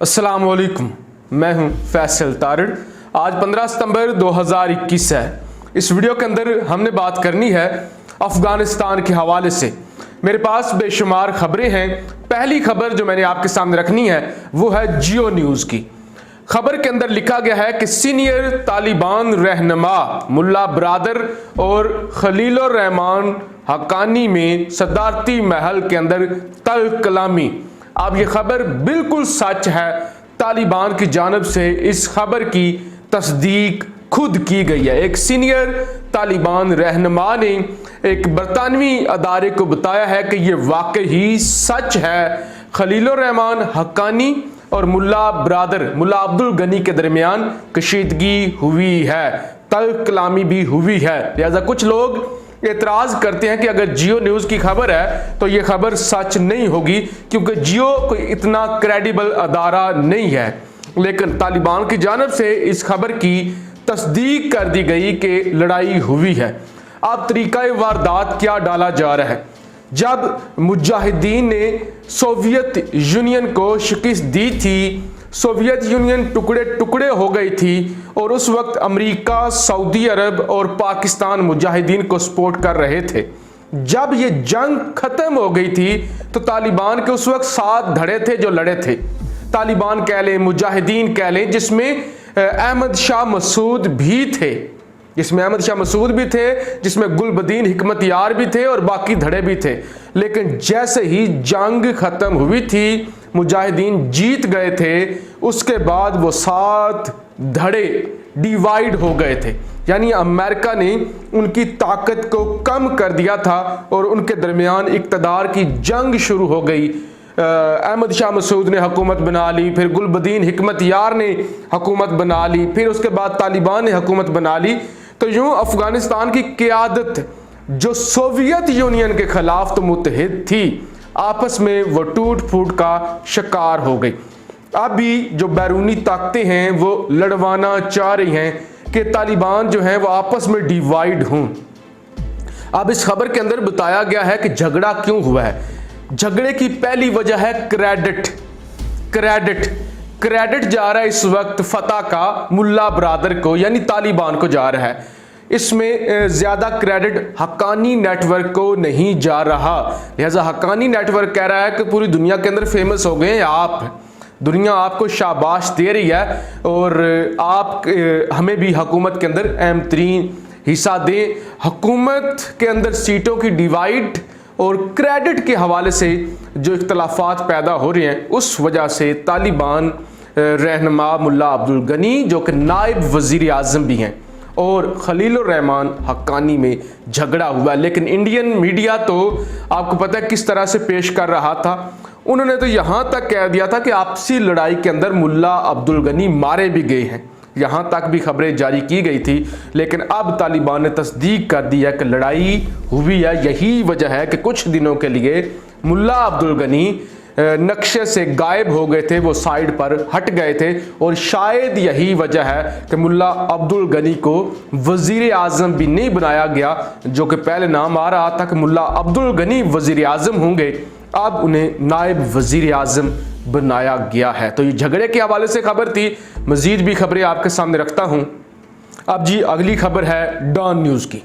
अस्सलाम वालेकुम, मैं हूं फैसल तारड़। आज 15 सितंबर 2021 है। इस वीडियो के अंदर हमने बात करनी है अफगानिस्तान के हवाले से। मेरे पास बेशुमार खबरें हैं। पहली खबर जो मैंने आपके सामने रखनी है वो है जियो न्यूज़ की। खबर के अंदर लिखा गया है कि सीनियर तालिबान रहनुमा मुल्ला बरादर और खलीलुर रहमान हक्कानी में सदारती महल के अंदर तल कलामी। अब ये खबर बिल्कुल सच है। तालिबान की जानब से इस खबर की तस्दीक खुद की गई है। एक सीनियर तालिबान रहनुमा ने एक बरतानवी अदारे को बताया है कि यह वाकई ही सच है। खलीलुर रहमान हक्कानी और मुल्ला बरादर मुल्ला अब्दुल गनी के दरमियान कशीदगी हुई है, तल कलामी भी हुई है। लिहाजा कुछ लोग एतराज करते हैं कि अगर जियो न्यूज़ की खबर है तो ये खबर सच नहीं होगी, क्योंकि जियो कोई इतना क्रेडिबल अदारा नहीं है। लेकिन तालिबान की जानब से इस खबर की तस्दीक कर दी गई कि लड़ाई हुई है। अब तरीका वारदात क्या डाला जा रहा है? जब मुजाहिदीन ने सोवियत यूनियन को शिकस्त दी थी, सोवियत यूनियन टुकड़े टुकड़े हो गई थी और उस वक्त अमेरिका, सऊदी अरब और पाकिस्तान मुजाहिदीन को सपोर्ट कर रहे थे। जब ये जंग खत्म हो गई थी तो तालिबान के उस वक्त 7 धड़े थे जो लड़े थे। तालिबान कह लें, मुजाहिदीन कह लें, जिसमें अहमद शाह मसूद भी थे, जिसमें गुलबदीन हिकमत यार भी थे और बाकी धड़े भी थे। लेकिन जैसे ही जंग खत्म हुई थी, मुजाहिदीन जीत गए थे, उसके बाद वो 7 धड़े डिवाइड हो गए थे। यानी अमेरिका ने उनकी ताकत को कम कर दिया था और उनके दरमियान इक़्तिदार की जंग शुरू हो गई। अहमद शाह मसूद ने हुकूमत बना ली, फिर गुलबदीन हिकमत यार ने हुकूमत बना ली, फिर उसके बाद तालिबान ने हुकूमत बना ली। तो यूं अफगानिस्तान की क़यादत जो सोवियत यूनियन के खिलाफ तो मुत्तहिद थी, आपस में वो टूट फूट का शिकार हो गई। अभी जो बैरूनी ताकतें हैं वो लड़वाना चाह रही हैं कि तालिबान जो हैं वो आपस में डिवाइड हों। अब इस खबर के अंदर बताया गया है कि झगड़ा क्यों हुआ है। झगड़े की पहली वजह है क्रेडिट जा रहा है इस वक्त फतह का मुल्ला बरादर को, यानी तालिबान को जा रहा है। इसमें ज़्यादा क्रेडिट हक्कानी नेटवर्क को नहीं जा रहा। लिहाजा हक्कानी नेटवर्क कह रहा है कि पूरी दुनिया के अंदर फेमस हो गए हैं आप, दुनिया आपको शाबाश दे रही है और आप हमें भी हुकूमत के अंदर अहम तरीन हिस्सा दें। हुकूमत के अंदर सीटों की डिवाइड और क्रेडिट के हवाले से जो इख्तलाफात पैदा हो रहे हैं, उस वजह से तालिबान रहनुमा मुल्ला अब्दुल गनी, जो कि नायब वज़ीर आज़म भी हैं, और खलीलुर रहमान हक्कानी में झगड़ा हुआ। लेकिन इंडियन मीडिया तो आपको पता है किस तरह से पेश कर रहा था। उन्होंने तो यहाँ तक कह दिया था कि आपसी लड़ाई के अंदर मुल्ला अब्दुल गनी मारे भी गए हैं, यहाँ तक भी खबरें जारी की गई थी। लेकिन अब तालिबान ने तस्दीक कर दी है कि लड़ाई हुई है। यही वजह है कि कुछ दिनों के लिए मुल्ला अब्दुल गनी नक्शे से गायब हो गए थे, वो साइड पर हट गए थे। और शायद यही वजह है कि मुल्ला अब्दुल गनी को वज़ीर आज़म भी नहीं बनाया गया, जो कि पहले नाम आ रहा था कि मुल्ला अब्दुल गनी वज़ीर आज़म होंगे, अब उन्हें नायब वज़ीर आज़म बनाया गया है। तो ये झगड़े के हवाले से खबर थी। मज़ीद भी खबरें आपके सामने रखता हूँ। अब जी अगली खबर है डॉन न्यूज़ की।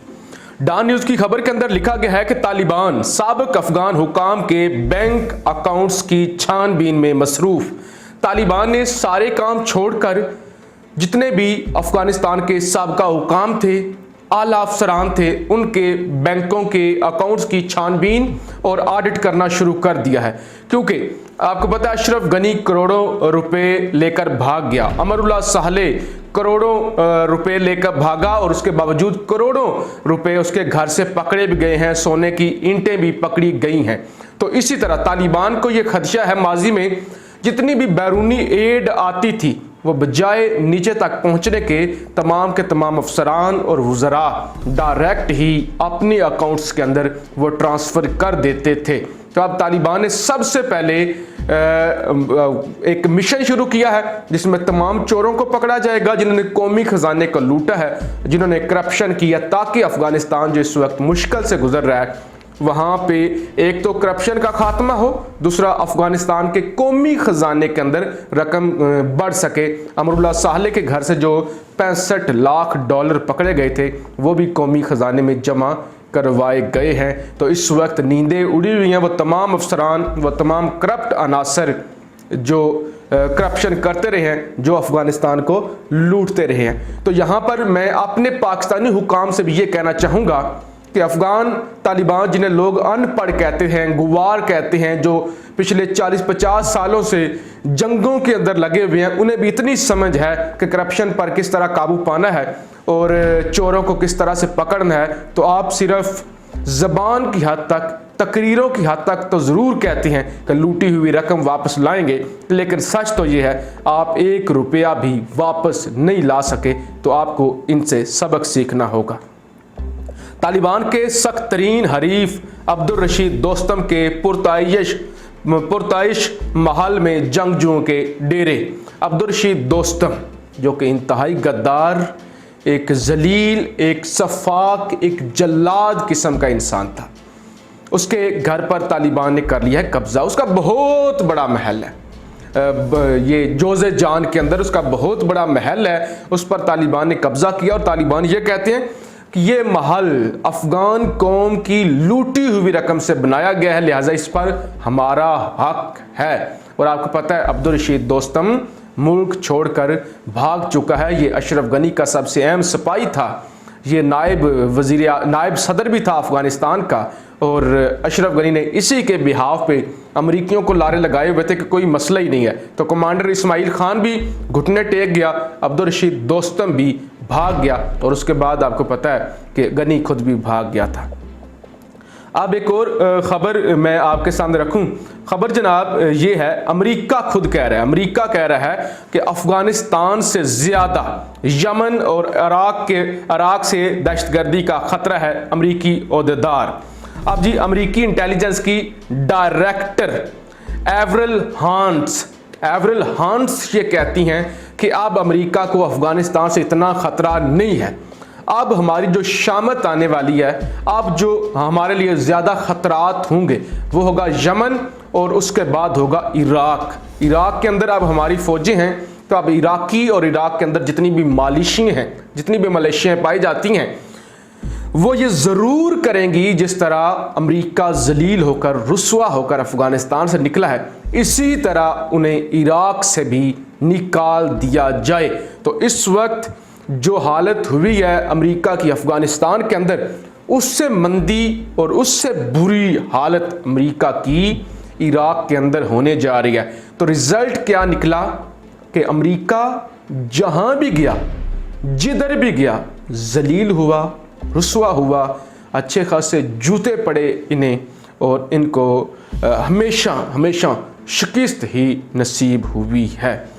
डॉन न्यूज़ की खबर के अंदर लिखा गया है कि तालिबान साबिक अफगान हुकाम के बैंक अकाउंट्स की छानबीन में मसरूफ़। तालिबान ने सारे काम छोड़कर जितने भी अफगानिस्तान के साबिका हुकाम थे, आला अफसरान थे, उनके बैंकों के अकाउंट्स की छानबीन और ऑडिट करना शुरू कर दिया है। क्योंकि आपको पता है अशरफ गनी करोड़ों रुपए लेकर भाग गया, अमरुल्लाह साले करोड़ों रुपए लेकर भागा और उसके बावजूद करोड़ों रुपए उसके घर से पकड़े भी गए हैं, सोने की ईंटें भी पकड़ी गई हैं। तो इसी तरह तालिबान को यह खदशा है, माजी में जितनी भी बैरूनी एड आती थी वो बजाय नीचे तक पहुंचने के तमाम अफसरान और वज़रा डायरेक्ट ही अपने अकाउंट्स के अंदर वो ट्रांसफ़र कर देते थे। तो अब तालिबान ने सबसे पहले एक मिशन शुरू किया है जिसमें तमाम चोरों को पकड़ा जाएगा जिन्होंने कौमी खजाने को लूटा है, जिन्होंने करप्शन किया, ताकि अफगानिस्तान जो इस वक्त मुश्किल से गुजर रहा है वहाँ पे एक तो करप्शन का खात्मा हो, दूसरा अफगानिस्तान के कौमी खजाने के अंदर रकम बढ़ सके। अमरुल्लाह सालेह के घर से जो 65 लाख डॉलर पकड़े गए थे वो भी कौमी खजाने में जमा करवाए गए हैं। तो इस वक्त नींदें उड़ी हुई हैं वो तमाम अफसरान, वो तमाम करप्ट अनासर जो करप्शन करते रहे हैं, जो अफगानिस्तान को लूटते रहे हैं। तो यहाँ पर मैं अपने पाकिस्तानी हुकाम से भी ये कहना चाहूँगा कि अफगान तालिबान, जिन्हें लोग अनपढ़ कहते हैं, गुवार कहते हैं, जो पिछले 40-50 सालों से जंगों के अंदर लगे हुए हैं, उन्हें भी इतनी समझ है कि करप्शन पर किस तरह काबू पाना है और चोरों को किस तरह से पकड़ना है। तो आप सिर्फ ज़बान की हद तक, तकरीरों की हद तक तो ज़रूर कहते हैं कि लूटी हुई रकम वापस लाएंगे, लेकिन सच तो ये है आप 1 रुपया भी वापस नहीं ला सके। तो आपको इनसे सबक सीखना होगा। तालिबान के सख्त तरीन हरीफ अब्दुल रशीद दोस्तम के पुरताइश महल में जंगजुओं के डेरे। अब्दुल रशीद दोस्तम जो कि इंतहाई गद्दार, एक जलील, एक सफाक, एक जल्लाद किस्म का इंसान था, उसके घर पर तालिबान ने कर लिया है कब्जा। उसका बहुत बड़ा महल है, ये जोज़े जान के अंदर उसका बहुत बड़ा महल है, उस पर तालिबान ने कब्जा किया। और तालिबान ये कहते हैं कि ये महल अफगान कौम की लूटी हुई रकम से बनाया गया है, लिहाजा इस पर हमारा हक है। और आपको पता है अब्दुल रशीद दोस्तम मुल्क छोड़कर भाग चुका है। ये अशरफ गनी का सबसे अहम सिपाही था, ये नायब सदर भी था अफगानिस्तान का। और अशरफ गनी ने इसी के बिहाफ पे अमरीकियों को लारे लगाए हुए थे कि कोई मसला ही नहीं है। तो कमांडर इस्माइल खान भी घुटने टेक गया, अब्दुल रशीद दोस्तम भी भाग गया, और उसके बाद आपको पता है कि गनी खुद भी भाग गया था। अब एक और ख़बर मैं आपके सामने रखूं। ख़बर जनाब ये है, अमेरिका खुद कह रहा है, अमेरिका कह रहा है कि अफ़गानिस्तान से ज़्यादा यमन और इराक़ से दहशतगर्दी का ख़तरा है। अमरीकी ओहदेदार, अब जी अमरीकी इंटेलिजेंस की डायरेक्टर एवरल हांट्स ये कहती हैं कि अब अमेरिका को अफ़गानिस्तान से इतना ख़तरा नहीं है। अब हमारी जो शामत आने वाली है, अब जो हमारे लिए ज़्यादा ख़तरात होंगे वो होगा यमन और उसके बाद होगा इराक़ के अंदर अब हमारी फ़ौजें हैं। तो अब इराक़ी और इराक़ के अंदर जितनी भी मालिशियाँ हैं, जितनी भी मलेशियाँ पाई जाती हैं, वो ये ज़रूर करेंगी जिस तरह अमेरिका जलील होकर, रुस्वा होकर अफ़गानिस्तान से निकला है, इसी तरह उन्हें इराक़ से भी निकाल दिया जाए। तो इस वक्त जो हालत हुई है अमेरिका की अफ़गानिस्तान के अंदर, उससे मंदी और उससे बुरी हालत अमेरिका की इराक़ के अंदर होने जा रही है। तो रिज़ल्ट क्या निकला कि अमेरिका जहाँ भी गया, जिधर भी गया, जलील हुआ, रुस्वा हुआ, अच्छे खासे जूते पड़े इन्हें, और इनको हमेशा शिकस्त ही नसीब हुई है।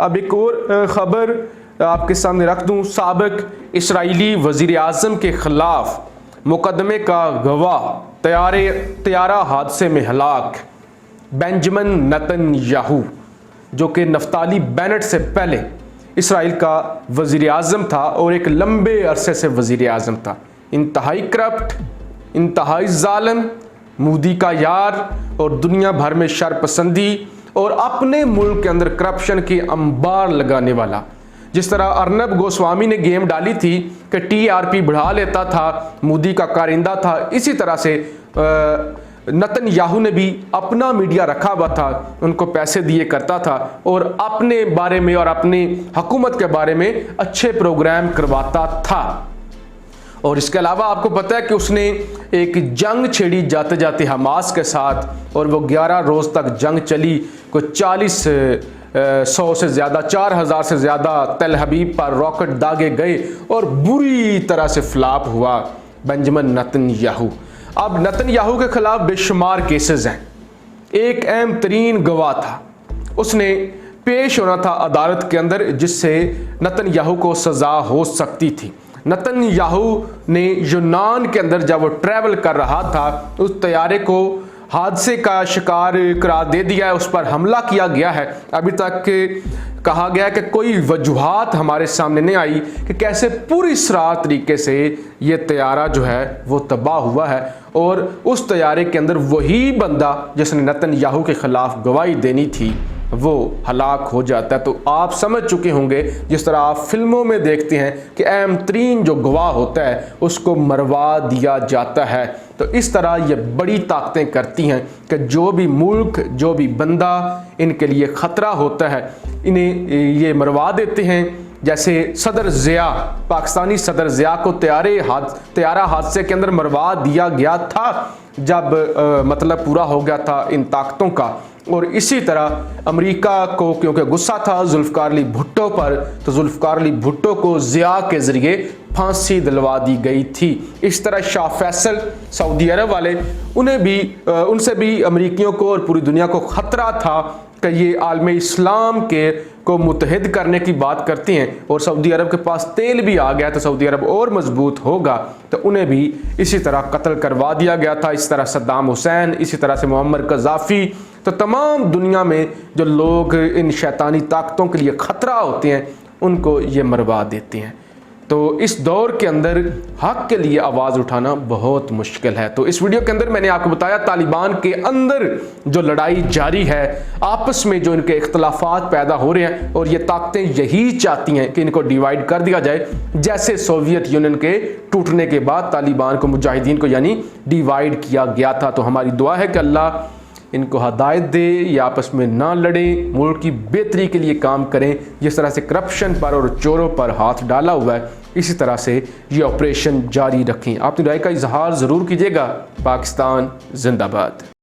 अब एक और ख़बर आपके सामने रख दूं। साबिक इसराइली वज़ीर आज़म के ख़िलाफ़ मुकदमे का गवाह तैयारा हादसे में हलाक बेंजामिन नेतन्याहू, जो कि नफ्ताली बेनेट से पहले इसराइल का वज़ीर आज़म था और एक लंबे अरसे से वज़ीर आज़म था। इंतहाई करप्ट, इंतहाई ज़ालिम, मोदी का यार और दुनिया भर में शरपसंदी और अपने मुल्क के अंदर करप्शन के अंबार लगाने वाला। जिस तरह अर्नब गोस्वामी ने गेम डाली थी कि TRP बढ़ा लेता था, मोदी का कारिंदा था, इसी तरह से नेतन्याहू ने भी अपना मीडिया रखा हुआ था, उनको पैसे दिए करता था और अपने बारे में और अपनी हुकूमत के बारे में अच्छे प्रोग्राम करवाता था। और इसके अलावा आपको पता है कि उसने एक जंग छेड़ी जाते जाते हमास के साथ, और वो 11 रोज़ तक जंग चली। कोई 40,100 से ज़्यादा, 4,000 से ज़्यादा तल हबीब पर रॉकेट दागे गए और बुरी तरह से फ्लॉप हुआ बेंजामिन नेतन्याहू। अब नेतन्याहू के खिलाफ बेशुमार केसेस हैं। एक अहम तरीन गवाह था, उसने पेश होना था अदालत के अंदर, जिससे नेतन्याहू को सज़ा हो सकती थी। नेतन्याहू ने यूनान के अंदर जब वो ट्रैवल कर रहा था, उस तैयारे को हादसे का शिकार करार दे दिया है, उस पर हमला किया गया है। अभी तक कहा गया कि कोई वजूहात हमारे सामने नहीं आई कि कैसे पूरी सराह तरीके से ये तैयारा जो है वो तबाह हुआ है, और उस तैयारे के अंदर वही बंदा जिसने नेतन्याहू के खिलाफ गवाही देनी थी वो हलाक हो जाता है। तो आप समझ चुके होंगे, जिस तरह आप फिल्मों में देखते हैं कि अहम तरीन जो गवाह होता है उसको मरवा दिया जाता है। तो इस तरह ये बड़ी ताकतें करती हैं कि जो भी मुल्क, जो भी बंदा इनके लिए ख़तरा होता है, इन्हें ये मरवा देते हैं। जैसे सदर ज़िया, पाकिस्तानी सदर ज़िया को तैयारा हादसे के अंदर मरवा दिया गया था जब मतलब पूरा हो गया था इन ताकतों का। और इसी तरह अमेरिका को क्योंकि गुस्सा था जुल्फ़िकार अली भुट्टो पर, तो जुल्फ़िकार अली भुट्टो को ज़िया के ज़रिए फांसी दिलवा दी गई थी। इस तरह शाह फैसल सऊदी अरब वाले, उनसे भी अमेरिकियों को और पूरी दुनिया को ख़तरा था कि ये आलम इस्लाम को मुत्तहिद करने की बात करती हैं, और सऊदी अरब के पास तेल भी आ गया तो सऊदी अरब और मजबूत होगा, तो उन्हें भी इसी तरह कत्ल करवा दिया गया था। इस तरह सद्दाम हुसैन, इसी तरह से मुअम्मर कज़ाफ़ी, तो तमाम दुनिया में जो लोग इन शैतानी ताकतों के लिए ख़तरा होते हैं उनको ये मरवा देते हैं। तो इस दौर के अंदर हक के लिए आवाज़ उठाना बहुत मुश्किल है। तो इस वीडियो के अंदर मैंने आपको बताया तालिबान के अंदर जो लड़ाई जारी है, आपस में जो इनके इख्तलाफात पैदा हो रहे हैं, और ये ताकतें यही चाहती हैं कि इनको डिवाइड कर दिया जाए, जैसे सोवियत यूनियन के टूटने के बाद तालिबान को, मुजाहिदीन को यानी डिवाइड किया गया था। तो हमारी दुआ है कि अल्लाह इनको हदायत दे, ये आपस में ना लड़ें, मुल्क की बेहतरी के लिए काम करें। जिस तरह से करप्शन पर और चोरों पर हाथ डाला हुआ है, इसी तरह से ये ऑपरेशन जारी रखें। अपनी राय का इजहार ज़रूर कीजिएगा। पाकिस्तान जिंदाबाद।